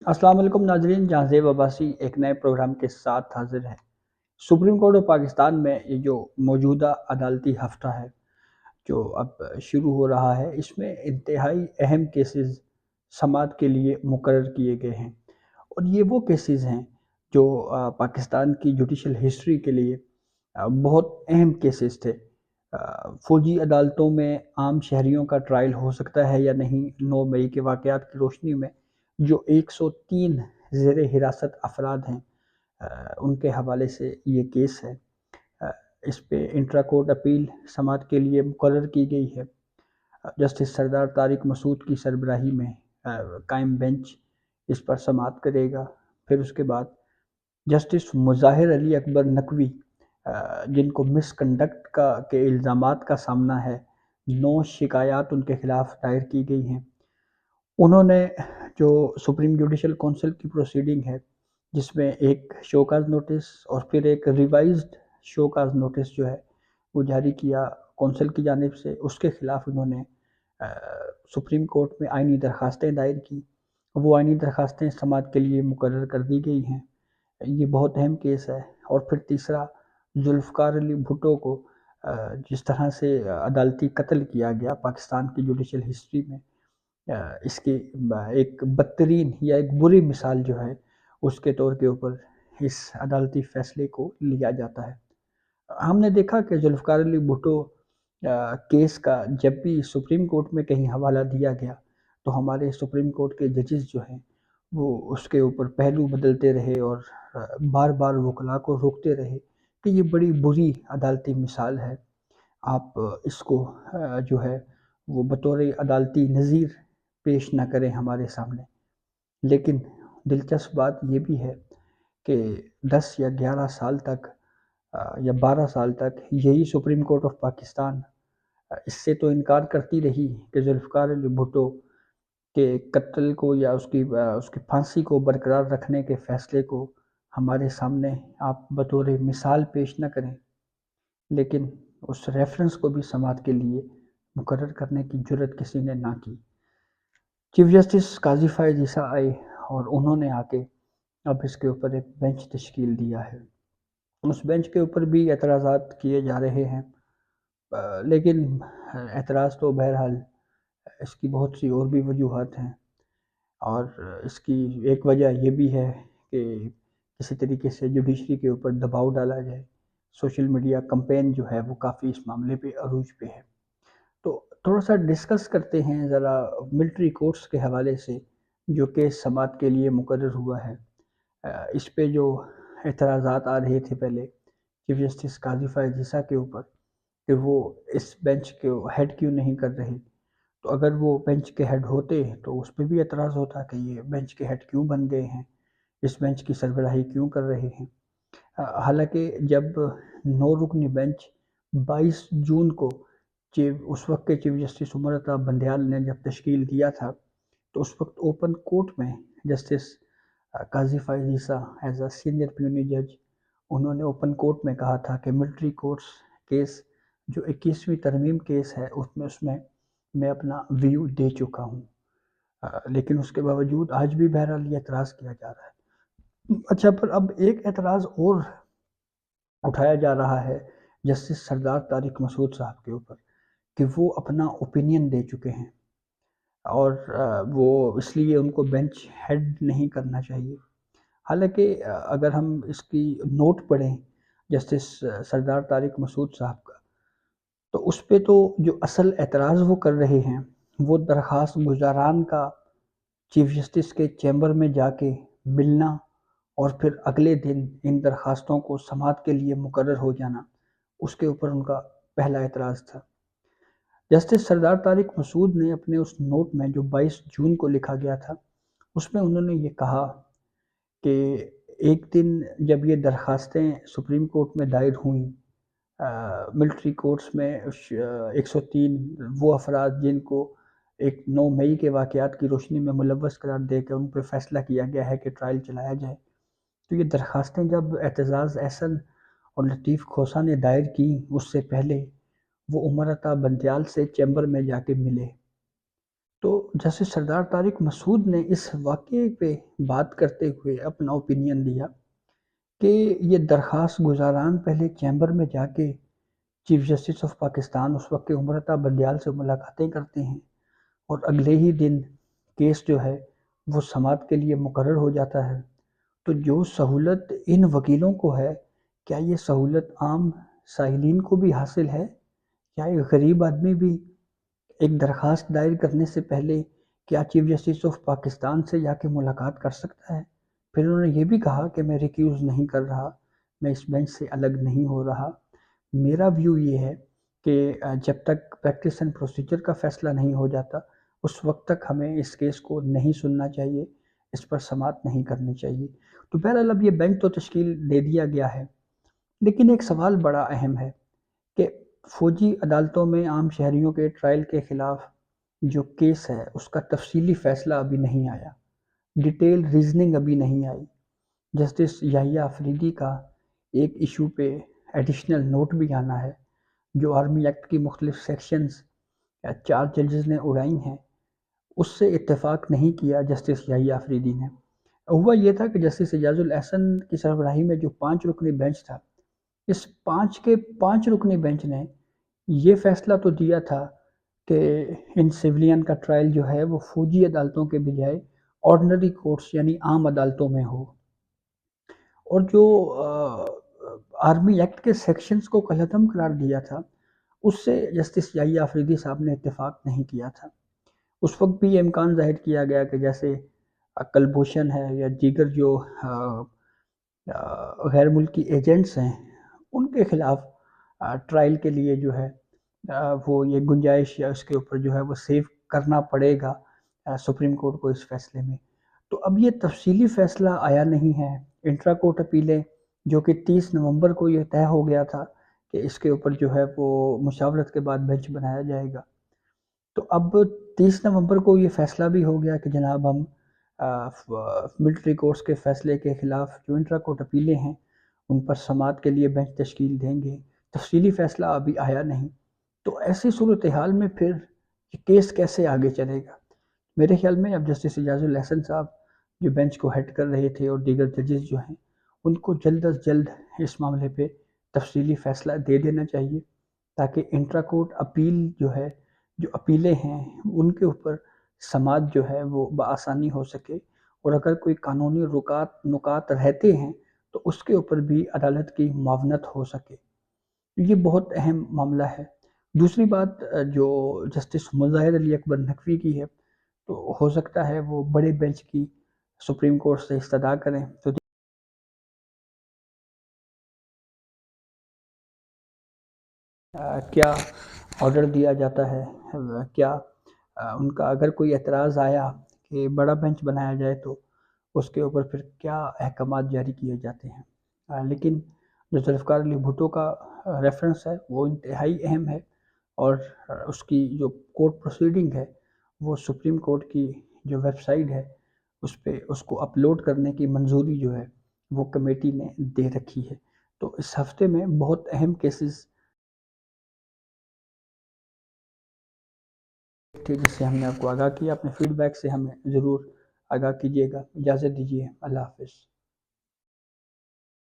السلام علیکم ناظرین، جہاں زیب عباسی ایک نئے پروگرام کے ساتھ حاضر ہے۔ سپریم کورٹ آف پاکستان میں یہ جو موجودہ عدالتی ہفتہ ہے جو اب شروع ہو رہا ہے، اس میں انتہائی اہم کیسز سماعت کے لیے مقرر کیے گئے ہیں، اور یہ وہ کیسز ہیں جو پاکستان کی جوڈیشل ہسٹری کے لیے بہت اہم کیسز تھے۔ فوجی عدالتوں میں عام شہریوں کا ٹرائل ہو سکتا ہے یا نہیں، 9 مئی کے واقعات کی روشنی میں جو 103 زیر حراست افراد ہیں، ان کے حوالے سے یہ کیس ہے۔ اس پہ انٹرا کورٹ اپیل سماعت کے لیے مقرر کی گئی ہے۔ جسٹس سردار طارق مسعود کی سربراہی میں قائم بینچ اس پر سماعت کرے گا۔ پھر اس کے بعد جسٹس مظاہر علی اکبر نقوی، جن کو مس کنڈکٹ کے الزامات کا سامنا ہے، 9 شکایات ان کے خلاف دائر کی گئی ہیں۔ انہوں نے جو سپریم جوڈیشل کونسل کی پروسیڈنگ ہے، جس میں ایک شو کاز نوٹس اور پھر ایک ریوائزڈ شو کاز نوٹس جو ہے وہ جاری کیا کونسل کی جانب سے، اس کے خلاف انہوں نے سپریم کورٹ میں آئینی درخواستیں دائر کی۔ وہ آئینی درخواستیں سماعت کے لیے مقرر کر دی گئی ہیں۔ یہ بہت اہم کیس ہے۔ اور پھر تیسرا، ذوالفقار علی بھٹو کو جس طرح سے عدالتی قتل کیا گیا پاکستان کی جوڈیشل ہسٹری میں، اس کی ایک بدترین یا ایک بری مثال جو ہے، اس کے طور کے اوپر اس عدالتی فیصلے کو لیا جاتا ہے۔ ہم نے دیکھا کہ ذوالفقار علی بھٹو کیس کا جب بھی سپریم کورٹ میں کہیں حوالہ دیا گیا تو ہمارے سپریم کورٹ کے ججز جو ہیں وہ اس کے اوپر پہلو بدلتے رہے اور بار بار وکلاء کو روکتے رہے کہ یہ بڑی بری عدالتی مثال ہے، آپ اس کو جو ہے وہ بطور عدالتی نظیر پیش نہ کریں ہمارے سامنے۔ لیکن دلچسپ بات یہ بھی ہے کہ 10 یا 11 سال تک یا 12 سال تک یہی سپریم کورٹ آف پاکستان اس سے تو انکار کرتی رہی کہ ذوالفقار علی بھٹو کے قتل کو یا اس کی پھانسی کو برقرار رکھنے کے فیصلے کو ہمارے سامنے آپ بطور مثال پیش نہ کریں، لیکن اس ریفرنس کو بھی سماعت کے لیے مقرر کرنے کی جرت کسی نے نہ کی۔ چیف جسٹس قاضی فائز عیسیٰ آئے اور انہوں نے آ کے اب اس کے اوپر ایک بینچ تشکیل دیا ہے۔ اس بینچ کے اوپر بھی اعتراضات کیے جا رہے ہیں، لیکن اعتراض تو بہرحال اس کی بہت سی اور بھی وجوہات ہیں، اور اس کی ایک وجہ یہ بھی ہے کہ کسی طریقے سے جوڈیشری کے اوپر دباؤ ڈالا جائے۔ سوشل میڈیا کمپین جو ہے وہ کافی اس معاملے پہ عروج پہ ہے۔ تو تھوڑا سا ڈسکس کرتے ہیں ذرا ملٹری کورٹس کے حوالے سے جو کیس سماعت کے لیے مقرر ہوا ہے۔ اس پہ جو اعتراضات آ رہے تھے پہلے چیف جسٹس قاضی فائز عیسیٰ کے اوپر کہ وہ اس بینچ کے ہیڈ کیوں نہیں کر رہے، تو اگر وہ بینچ کے ہیڈ ہوتے تو اس پہ بھی اعتراض ہوتا کہ یہ بینچ کے ہیڈ کیوں بن گئے ہیں، اس بینچ کی سربراہی کیوں کر رہے ہیں۔ حالانکہ جب 9 رکنی بینچ 22 جون کو اس وقت کے چیف جسٹس عمر عطا بندیال نے جب تشکیل دیا تھا، تو اس وقت اوپن کورٹ میں justice Qazi Faez Isa as a senior پیونی جج، انہوں نے اوپن کورٹ میں کہا تھا کہ ملٹری کورٹس کیس جو 21ویں ترمیم کیس ہے اس میں میں اپنا ویو دے چکا ہوں، لیکن اس کے باوجود آج بھی بہرحال یہ اعتراض کیا جا رہا ہے۔ اچھا، پر اب ایک اعتراض اور اٹھایا جا رہا ہے جسٹس سردار طارق مسعود صاحب کے اوپر کہ وہ اپنا اوپینین دے چکے ہیں، اور وہ اس لیے ان کو بینچ ہیڈ نہیں کرنا چاہیے۔ حالانکہ اگر ہم اس کی نوٹ پڑھیں جسٹس سردار طارق مسعود صاحب کا، تو اس پہ تو جو اصل اعتراض وہ کر رہے ہیں وہ درخواست گزاران کا چیف جسٹس کے چیمبر میں جا کے ملنا اور پھر اگلے دن ان درخواستوں کو سماعت کے لیے مقرر ہو جانا، اس کے اوپر ان کا پہلا اعتراض تھا۔ جسٹس سردار طارق مسعود نے اپنے اس نوٹ میں جو 22 جون کو لکھا گیا تھا، اس میں انہوں نے یہ کہا کہ ایک دن جب یہ درخواستیں سپریم کورٹ میں دائر ہوئیں، ملٹری کورٹس میں 103 وہ افراد جن کو 9 مئی کے واقعات کی روشنی میں ملوث قرار دے کر ان پہ فیصلہ کیا گیا ہے کہ ٹرائل چلایا جائے، تو یہ درخواستیں جب اعتزاز احسن اور لطیف کھوسہ نے دائر کی، اس سے پہلے وہ عمر عطا بندیال سے چیمبر میں جا کے ملے۔ تو جیسے سردار طارق مسعود نے اس واقعے پہ بات کرتے ہوئے اپنا اوپینین دیا کہ یہ درخواست گزاران پہلے چیمبر میں جا کے چیف جسٹس آف پاکستان اس وقت کے عمر عطا بندیال سے ملاقاتیں کرتے ہیں، اور اگلے ہی دن کیس جو ہے وہ سماعت کے لیے مقرر ہو جاتا ہے۔ تو جو سہولت ان وکیلوں کو ہے، کیا یہ سہولت عام سائلین کو بھی حاصل ہے؟ کیا ایک غریب آدمی بھی ایک درخواست دائر کرنے سے پہلے کیا چیف جسٹس آف پاکستان سے جا کے ملاقات کر سکتا ہے؟ پھر انہوں نے یہ بھی کہا کہ میں ریکیوز نہیں کر رہا، میں اس بینچ سے الگ نہیں ہو رہا۔ میرا ویو یہ ہے کہ جب تک پریکٹس اینڈ پروسیجر کا فیصلہ نہیں ہو جاتا اس وقت تک ہمیں اس کیس کو نہیں سننا چاہیے، اس پر سماعت نہیں کرنی چاہیے۔ تو بہرحال اب یہ بینچ تو تشکیل دے دیا گیا ہے، لیکن ایک سوال بڑا اہم ہے کہ فوجی عدالتوں میں عام شہریوں کے ٹرائل کے خلاف جو کیس ہے اس کا تفصیلی فیصلہ ابھی نہیں آیا، ڈیٹیل ریزننگ ابھی نہیں آئی۔ جسٹس یحییٰ آفریدی کا ایک ایشو پہ ایڈیشنل نوٹ بھی آنا ہے، جو آرمی ایکٹ کی مختلف سیکشنز 4 ججز نے اڑائی ہیں، اس سے اتفاق نہیں کیا جسٹس یحییٰ آفریدی نے۔ ہوا یہ تھا کہ جسٹس اعجاز الاحسن کی سربراہی میں جو 5 رکنی بینچ تھا، اس 5 کے 5 رکنی بینچ نے یہ فیصلہ تو دیا تھا کہ ان سویلین کا ٹرائل جو ہے وہ فوجی عدالتوں کے بجائے آرڈنری کورٹس یعنی عام عدالتوں میں ہو، اور جو آرمی ایکٹ کے سیکشنز کو کالعدم قرار دیا تھا اس سے جسٹس یحییٰ آفریدی صاحب نے اتفاق نہیں کیا تھا۔ اس وقت بھی یہ امکان ظاہر کیا گیا کہ جیسے کلبھوشن ہے یا دیگر جو غیر ملکی ایجنٹس ہیں ان کے خلاف ٹرائل کے لیے جو ہے وہ یہ گنجائش یا اس کے اوپر جو ہے وہ سیو کرنا پڑے گا سپریم کورٹ کو اس فیصلے میں۔ تو اب یہ تفصیلی فیصلہ آیا نہیں ہے، انٹرا کورٹ اپیلیں جو کہ 30 نومبر کو یہ طے ہو گیا تھا کہ اس کے اوپر جو ہے وہ مشاورت کے بعد بینچ بنایا جائے گا۔ تو اب 30 نومبر کو یہ فیصلہ بھی ہو گیا کہ جناب ہم ملٹری کورٹس کے فیصلے کے خلاف جو انٹرا کورٹ اپیلیں ہیں ان پر سماعت کے لیے بینچ تشکیل دیں گے، تفصیلی فیصلہ ابھی آیا نہیں۔ تو ایسی صورتحال میں پھر یہ کیس کیسے آگے چلے گا؟ میرے خیال میں اب جسٹس اعجاز الاحسن صاحب جو بینچ کو ہیڈ کر رہے تھے اور دیگر ججز جو ہیں ان کو جلد از جلد اس معاملے پہ تفصیلی فیصلہ دے دینا چاہیے، تاکہ انٹرا کورٹ اپیل جو ہے، جو اپیلیں ہیں ان کے اوپر سماعت جو ہے وہ بآسانی ہو سکے، اور اگر کوئی قانونی نکات رہتے ہیں تو اس کے اوپر بھی عدالت کی معاونت ہو سکے۔ یہ بہت اہم معاملہ ہے۔ دوسری بات جو جسٹس مظاہر علی اکبر نقوی کی ہے، تو ہو سکتا ہے وہ بڑے بینچ کی سپریم کورٹ سے استدعا کریں تو کیا آرڈر دیا جاتا ہے، کیا ان کا اگر کوئی اعتراض آیا کہ بڑا بینچ بنایا جائے تو اس کے اوپر پھر کیا احکامات جاری کیے جاتے ہیں۔ لیکن جو ذوالفقار علی بھٹو کا ریفرنس ہے وہ انتہائی اہم ہے، اور اس کی جو کورٹ پروسیڈنگ ہے وہ سپریم کورٹ کی جو ویب سائٹ ہے اس پہ اس کو اپلوڈ کرنے کی منظوری جو ہے وہ کمیٹی نے دے رکھی ہے۔ تو اس ہفتے میں بہت اہم کیسز تھے جس سے ہم نے آپ کو آگاہ کیا۔ اپنے فیڈ بیک سے ہمیں ضرور آگاہ کیجیے گا۔ اجازت دیجیے، اللہ حافظ۔